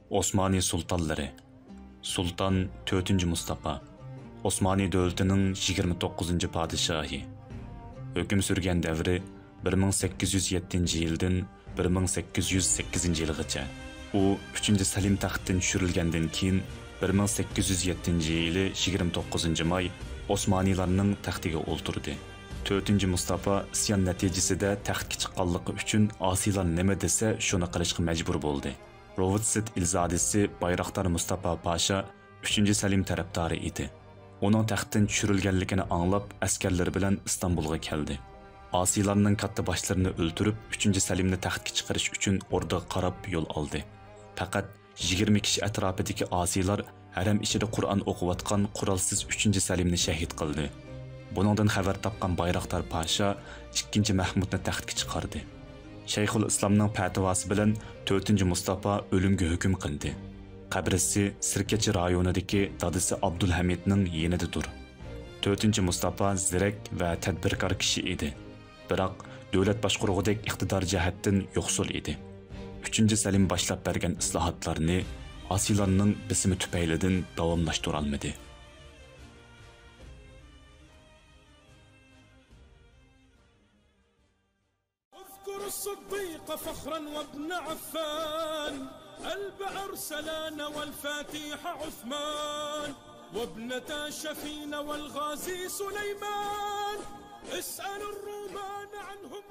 Osmani sultanları. Sultan 4. Mustafa. Osmani dövlətinin 29. padişahı. Hüküm sürgen devri 1807 yıldan 1808 yılgacha. U 3. Salim taxtdan tushirilgandan keyin 1807 yılı 29 may Osmanilarning taxtiga o'ltirdi. 4. Mustafa isyon natijasida taxtga chiqqanligi uchun osiylar nima desa shuni qilishga majbur bo'ldi. Rovitsid ilzodisi Bayraktar Mustafa Pasha 3. Salim tarafdori edi. Onun taxtdan tushirilganligini anglab askarlar bilan Istanbulga keldi. Osiylarning katta başlarını o'ltirib 3. Salimni taxtga chiqarish uchun orda qarab yo'l oldi. Faqat 20 kishi atrofidagi osiylar haram ichida Qur'on o'qiyotgan qurolsiz 3. Salimni shahid qildi. Buningdan xabar topgan Bayraktar Pasha 2. Mahmudni taxtga chiqardi. Shayxul Islomning fatvosi bilan 4. Mustafa o'limga hukm qildi. Qabrisi Sirkachi rayonidagi dadisi Abdulhamidning yenidadir. 4. Mustafa zirak va tadbirkor kishi edi. Biroq davlat boshqaruvidek iqtidor jihatdan yo'qsul edi. 3. Salim boshlab bergan islohotlarni osiylarning bismi tufaylidan davomlashtira olmadi. الصديق فخرا وابن عفان قلب أرسلان والفاتح عثمان وابنة شفين والغازي سليمان اسأل الرومان عنهم